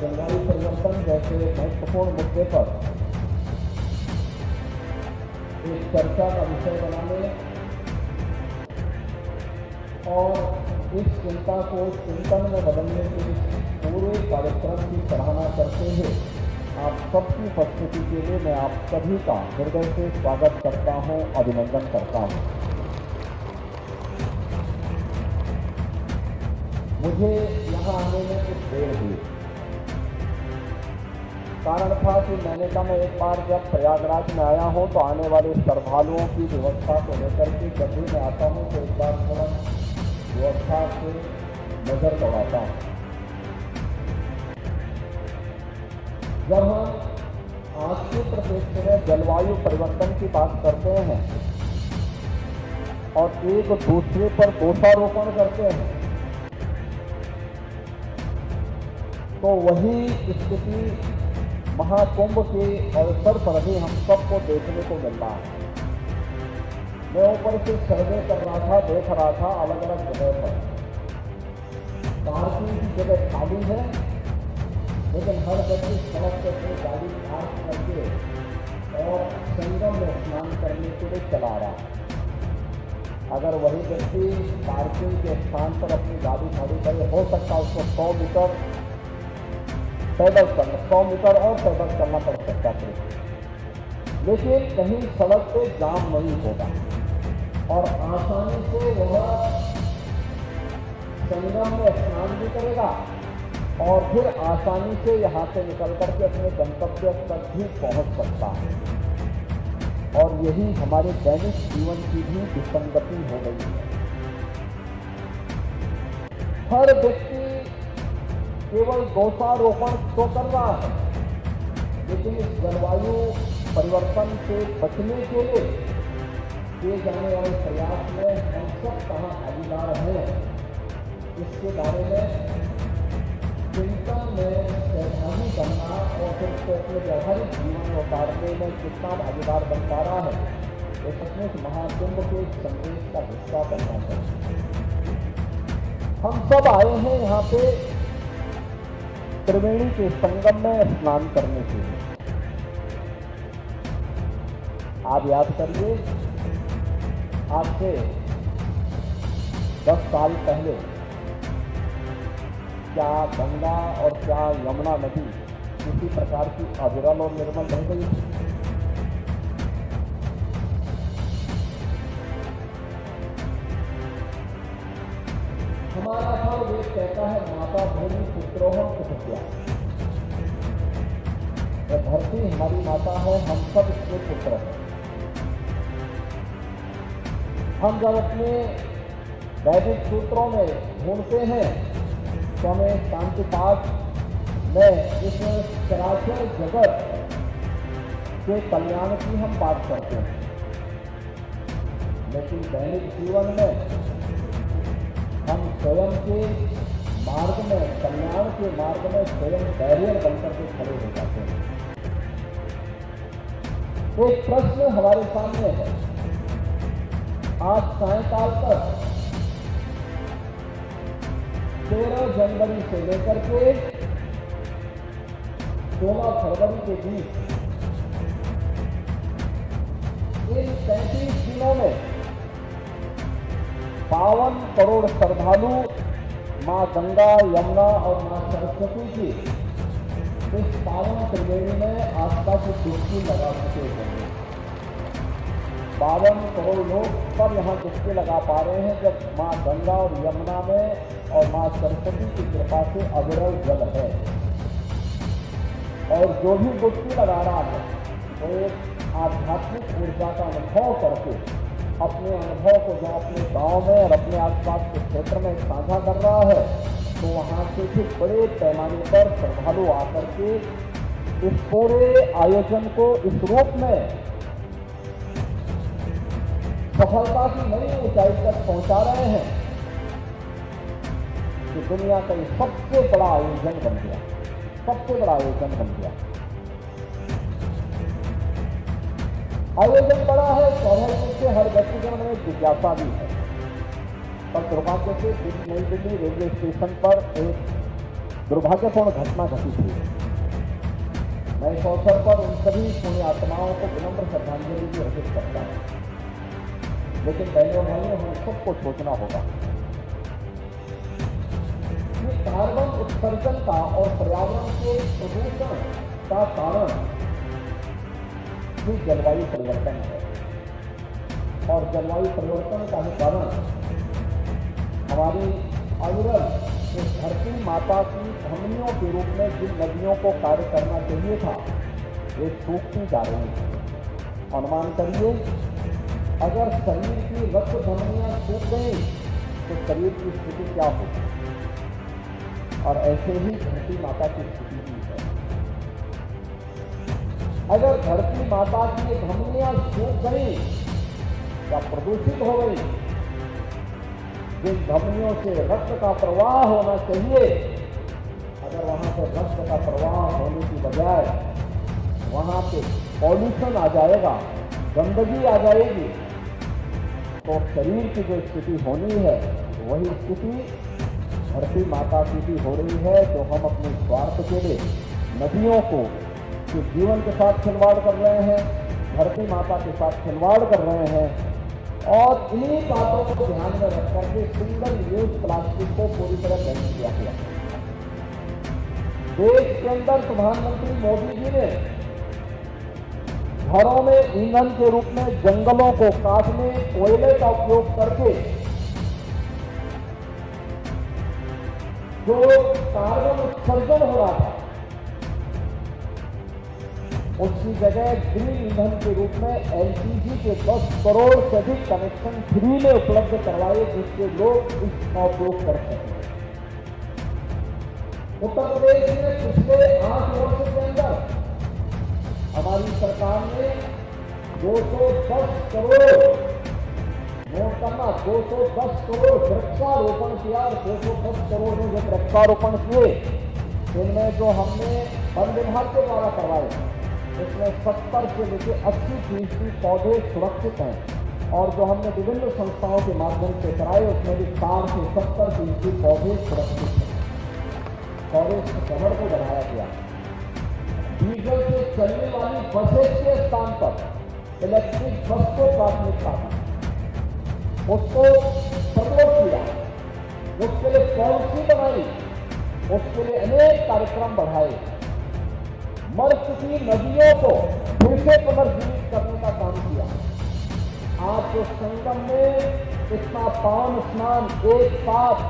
जलवायु परिवर्तन जैसे महत्वपूर्ण मुद्दे पर एक चर्चा का विषय बनाने और इस चिंता को चिंतन में बदलने के पूरे कार्यक्रम की सराहना करते हुए आप सबकी उपस्थिति के लिए मैं आप सभी का हृदय से स्वागत करता हूं, अभिनंदन करता हूं। मुझे यहाँ आने में कुछ देर हुई। कारण था कि मैंने कहा मैं एक बार जब प्रयागराज में आया हूँ तो आने वाले श्रद्धालुओं की व्यवस्था को लेकर के जब भी मैं आता हूँ तो एक बार थोड़ा व्यवस्था से नजर दौड़ाता हूँ। जब हम आज के परिप्रेक्ष्य में जलवायु परिवर्तन की बात करते हैं और एक दूसरे पर दोषारोपण करते हैं तो वही स्थिति महाकुंभ के अवसर पर भी हम सबको देखने को मिल रहा है। मैं ऊपर से सर्वे कर रहा था, देख रहा था अलग अलग जगह पर पार्किंग की जगह खाली है, लेकिन हर व्यक्ति सड़क पर अपनी गाड़ी पार्क करके और संगम में स्नान करने के लिए चला रहा है। अगर वही व्यक्ति पार्किंग के स्थान पर अपनी गाड़ी खड़ी करे, हो सकता है उसको 100 मीटर पैदल चलना, 100 मीटर और पैदल चलना पड़ सकता है, लेकिन कहीं सड़क पे जाम नहीं होगा और आसानी से वह संगम में स्नान भी करेगा और फिर आसानी से यहाँ से निकल करके अपने गंतव्य तक भी पहुँच सकता है। और यही हमारे दैनिक जीवन की भी विसंगति हो गई है। हर व्यक्ति केवल दोषारोपण तो कर रहा है, लेकिन इस जलवायु परिवर्तन से बचने के लिए किए जाने वाले प्रयास में हम सब कहाँ भागीदार हैं, इसके बारे में चिंतन में सहभागी बनना और फिर उसको अपने व्यावहारिक जीवन में उतारने में कितना भागीदार बन पा रहा है, ये सचमुच महाकुंभ के संदेश का हिस्सा बनना चाहिए। हम सब आए हैं यहाँ पे त्रिवेणी के संगम में स्नान करने के लिए। आप याद करिए, आज से 10 साल पहले क्या गंगा और क्या यमुना नदी किसी प्रकार की अविरल और निर्मल रह गई थी? हमारा वेद कहता है माता भूमि पुत्रोहम सुखद्या। यह धरती हमारी माता है, हम सब इसके पुत्र हैं। हम जब अपने वैदिक सूत्रों में ढूंढते हैं तो हमें शांति पाठ में इस चराचर जगत के कल्याण की हम बात करते हैं, लेकिन दैनिक जीवन में हम स्वयं के मार्ग में, कल्याण के मार्ग में स्वयं बैरियर बनकर के खड़े हो जाते हैं। एक प्रश्न हमारे सामने है। आज सायंकाल तक 13 जनवरी से लेकर के 16 फरवरी के बीच इन 35 दिनों में 52 करोड़ श्रद्धालु मां गंगा, यमुना और मां सरस्वती की इस पावन त्रिवेणी में आस्था की डुबकी लगा चुके हैं। 52 करोड़ लोग सब यहाँ डुबकी लगा पा रहे हैं, जब मां गंगा और यमुना में और मां सरस्वती की कृपा से अविरल जल है। और जो भी डुबकी लगा रहा है वो एक आध्यात्मिक ऊर्जा का अनुभव करके अपने अनुभव को जो अपने गांव में और अपने आसपास के क्षेत्र में साझा कर रहा है, तो वहां से भी बड़े पैमाने पर श्रद्धालु आकर के इस पूरे आयोजन को इस रूप में सफलता की नई ऊंचाई तक पहुंचा रहे हैं कि दुनिया का ये सबसे बड़ा आयोजन बन गया, सबसे बड़ा आयोजन बन गया। आयोजन बड़ा है, स्वाभाविक रूप से हर व्यक्ति के मन में जिज्ञासा भी है। पर दुर्भाग्य से नई दिल्ली रेलवे स्टेशन पर एक दुर्भाग्यपूर्ण घटना घटित हुई। मैं इस अवसर पर उन सभी पुण्य आत्माओं को विनम्र श्रद्धांजलि भी अर्पित करता हूं। लेकिन बहनों भाइयों, हम सबको सोचना होगा कि कार्बन उत्सर्जन का और पर्यावरण के प्रदूषण का कारण ही जलवायु परिवर्तन है। और जलवायु परिवर्तन का ही कारण हमारी अविरल इस धरती माता की धमनियों के रूप में जिन नदियों को कार्य करना चाहिए था, वे सूखती जा रही हैं। अनुमान करिए, अगर शरीर की रक्त धमनियां सूख गई तो शरीर की स्थिति क्या होगी। और ऐसे ही धरती माता की स्थिति भी है। अगर धरती माता की धमनियां सूख गई या प्रदूषित हो गई, जिन धमनियों से रक्त का प्रवाह होना चाहिए, अगर वहां पर रक्त का प्रवाह होने की बजाय वहां पे पॉल्यूशन आ जाएगा, गंदगी आ जाएगी, तो शरीर की जो स्थिति होनी है वही स्थिति धरती माता की भी हो रही है, जो हम अपने स्वार्थ के लिए नदियों को के जीवन के साथ खिलवाड़ कर रहे हैं, धरती माता के साथ खिलवाड़ कर रहे हैं। और इन्हीं बातों को ध्यान में रख करके सिंगल यूज प्लास्टिक को पूरी तरह बैन किया गया। देश के अंदर प्रधानमंत्री मोदी जी ने घरों में ईंधन के रूप में जंगलों को काटने, कोयले का उपयोग करके जो कार्बन उत्सर्जन हो रहा था, उसकी जगह ग्रीन ईंधन के रूप में एलपीजी के 10 करोड़ से अधिक कनेक्शन फ्री में उपलब्ध करवाए, जिससे लोग इसका उपयोग कर सकें। उत्तर प्रदेश में पिछले 8 वर्ष के अंदर हमारी सरकार ने 210 करोड़ नोट करना 210 करोड़ वृक्षारोपण किया। 210 करोड़ में जो वृक्षारोपण किए, इनमें जो हमने वन विभाग के द्वारा करवाए, इसमें 70 से लेकर 80% पौधे सुरक्षित हैं। और जो हमने विभिन्न संस्थाओं के माध्यम से कराए, उसमें भी 60 से 70% पौधे सुरक्षित हैं। फॉरेस्ट कवर को बढ़ाया गया। डीजल से चलने वाली बसेस के स्थान पर इलेक्ट्रिक बस को प्राथमिकता दी, उसको प्रमोट किया, उसके लिए पॉलिसी बनाई, उसके लिए अनेक कार्यक्रम बढ़ाए। मर चुकी नदियों को फिर से पुनर्जीवित करने का काम किया। आज जो संगम में इतना पावन स्नान एक साथ